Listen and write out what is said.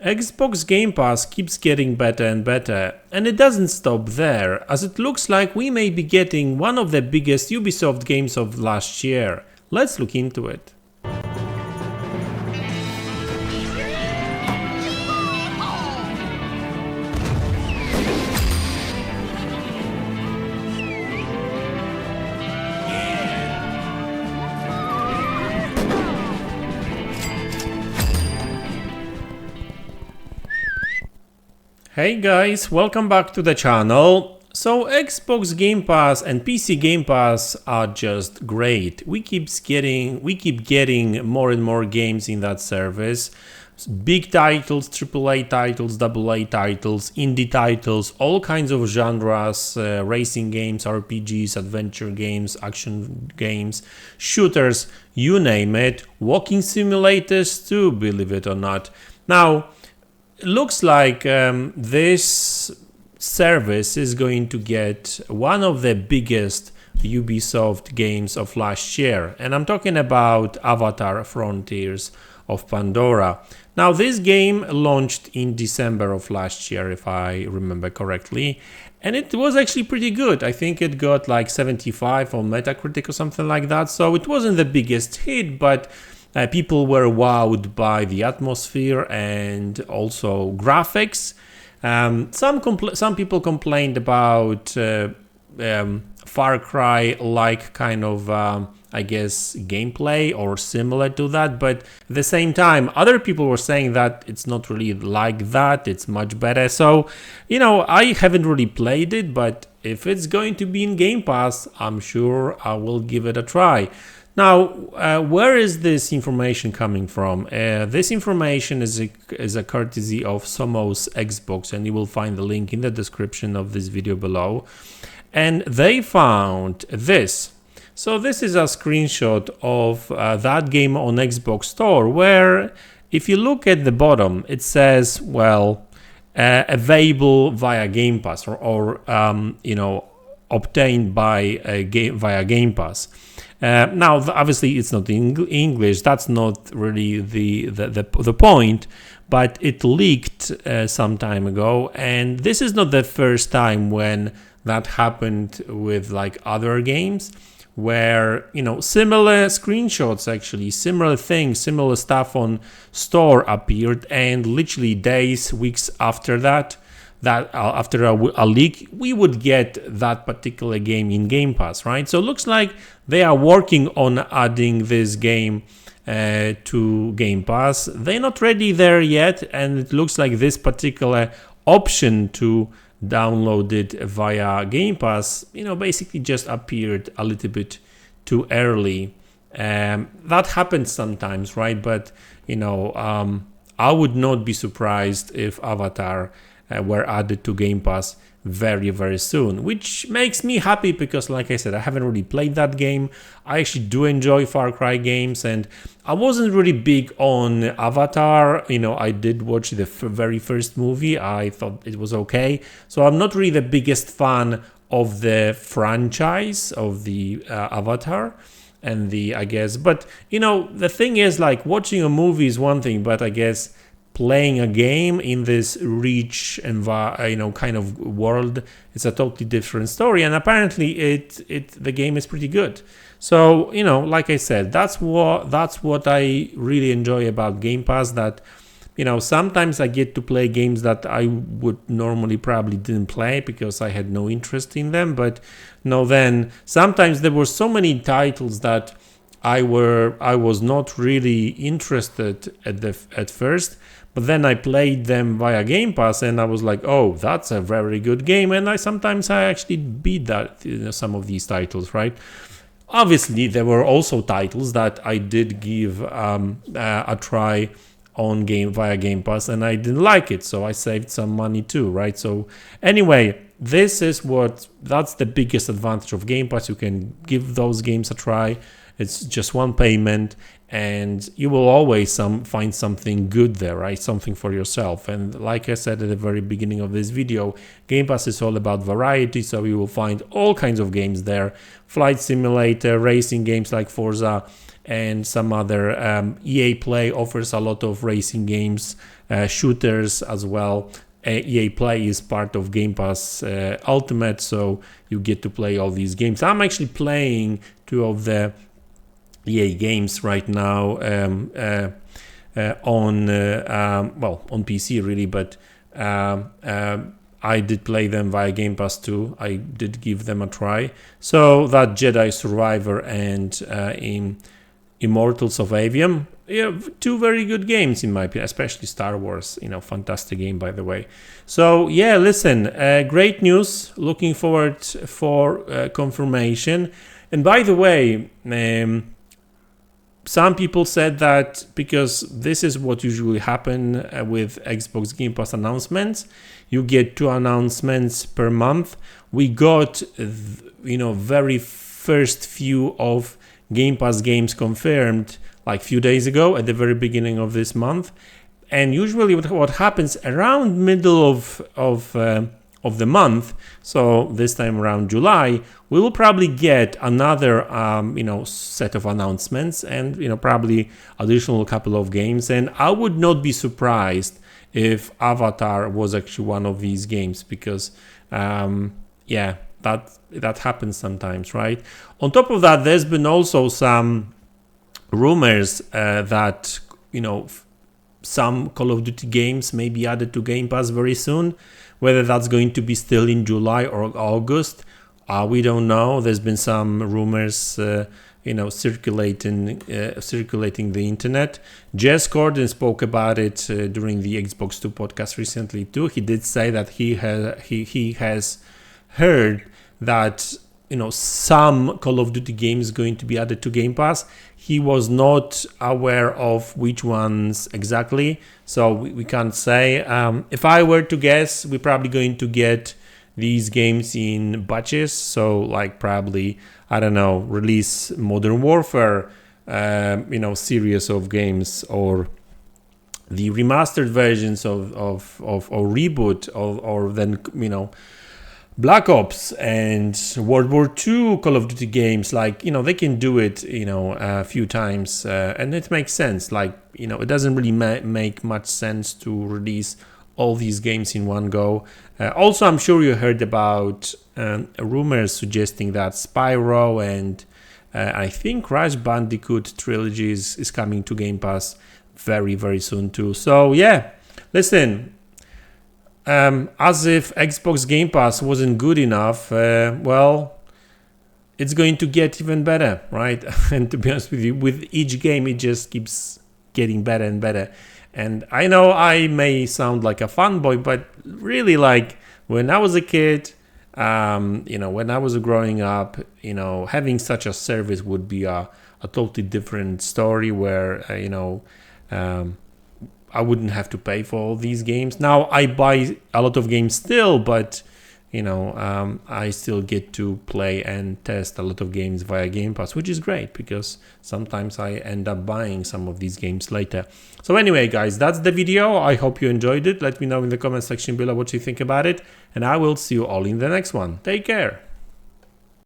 Xbox Game Pass keeps getting better and better, and it doesn't stop there, as it looks like we may be getting one of the biggest UbiSoft games of last year. Let's look into it. Hey guys, welcome back to the channel. So Xbox Game Pass and PC Game Pass are just great. We keep getting more and more games in that service. Big titles, AAA titles, AA titles, indie titles, all kinds of genres, racing games, RPGs, adventure games, action games, shooters, you name it, walking simulators too, believe it or not. Now, it looks like this service is going to get one of the biggest UbiSoft games of last year, and I'm talking about Avatar: Frontiers of Pandora. Now, this game launched in December of last year, if I remember correctly, and it was actually pretty good. I think it got like 75 on Metacritic or something like that, so it wasn't the biggest hit, but people were wowed by the atmosphere and also graphics. Some people complained about Far Cry-like kind of, I guess, gameplay or similar to that. But at the same time, other people were saying that it's not really like that. It's much better. So, you know, I haven't really played it, but if it's going to be in Game Pass, I'm sure I will give it a try. Now, where is this information coming from? This information is a courtesy of Somos Xbox, and you will find the link in the description of this video below. And they found this. So this is a screenshot of that game on Xbox Store, where if you look at the bottom, it says, well, available via Game Pass or you know, obtained by via Game Pass. Now, obviously, it's not in English. That's not really the point, but it leaked some time ago, and this is not the first time when that happened with like other games, where, you know, similar screenshots, actually similar things, similar stuff on store appeared, and literally days, weeks after that after a leak, we would get that particular game in Game Pass, right? So it looks like they are working on adding this game to Game Pass. They're not ready there yet, and it looks like this particular option to download it via Game Pass, you know, basically just appeared a little bit too early. That happens sometimes, right? But, you know, I would not be surprised if Avatar were added to Game Pass very, very soon, which makes me happy because, like I said, I haven't really played that game. I actually do enjoy Far Cry games, and I wasn't really big on Avatar. You know, I did watch the very first movie. I thought it was okay. So I'm not really the biggest fan of the franchise of the Avatar and I guess, but, you know, the thing is, like, watching a movie is one thing, but I guess playing a game in this rich and, you know, kind of world, it's a totally different story, and apparently the game is pretty good. So, you know, like I said, that's what I really enjoy about Game Pass, that, you know, sometimes I get to play games that I would normally probably didn't play because I had no interest in them, but no, then sometimes there were so many titles that I was not really interested at first, but then I played them via Game Pass, and I was like, oh, that's a very good game, and I actually beat that, you know, some of these titles, right? Obviously, there were also titles that I did give a try via Game Pass, and I didn't like it, so I saved some money too, right? So anyway, that's the biggest advantage of Game Pass. You can give those games a try. It's just one payment, and you will always find something good there, right? Something for yourself. And like I said at the very beginning of this video, Game Pass is all about variety, so you will find all kinds of games there. Flight simulator, racing games like Forza, and some other. EA Play offers a lot of racing games, shooters as well. EA Play is part of Game Pass Ultimate, so you get to play all these games. I'm actually playing 2 of the EA games right now on PC really, but I did play them via Game Pass too. I did give them a try. So that Jedi Survivor and Immortals of Avium, 2 very good games in my opinion, especially Star Wars, fantastic game, by the way. So yeah, listen, great news. Looking forward for confirmation. And by the way, some people said that because this is what usually happen with Xbox Game Pass announcements, you get 2 announcements per month. We got, very first few of Game Pass games confirmed like few days ago at the very beginning of this month. And usually what happens around middle of the month, so this time around July, we will probably get another set of announcements and probably additional couple of games. And I would not be surprised if Avatar was actually one of these games, because that happens sometimes, right? On top of that, there's been also some rumors that some Call of Duty games may be added to Game Pass very soon. Whether that's going to be still in July or August, we don't know. There's been some rumors, circulating the internet. Jez Corden spoke about it during the Xbox 2 podcast recently too. He did say that he has heard that some Call of Duty games going to be added to Game Pass. He was not aware of which ones exactly, so we can't say. If I were to guess, we're probably going to get these games in batches. So like probably, I don't know, release Modern Warfare, series of games, or the remastered versions of or reboot, or then Black Ops and World War II Call of Duty games. Like, they can do it, a few times, and it makes sense. Like, it doesn't really make much sense to release all these games in one go. Also, I'm sure you heard about rumors suggesting that Spyro and I think Crash Bandicoot trilogy is coming to Game Pass very, very soon too. So yeah, listen, as if Xbox Game Pass wasn't good enough, it's going to get even better, right? And to be honest with you, with each game, it just keeps getting better and better. And I know I may sound like a fanboy, but really, like, when I was a kid, when I was growing up, having such a service would be a totally different story where, I wouldn't have to pay for all these games. Now I buy a lot of games still, but I still get to play and test a lot of games via Game Pass, which is great because sometimes I end up buying some of these games later. So anyway, guys, that's the video. I hope you enjoyed it. Let me know in the comment section below what you think about it, and I will see you all in the next one. Take care.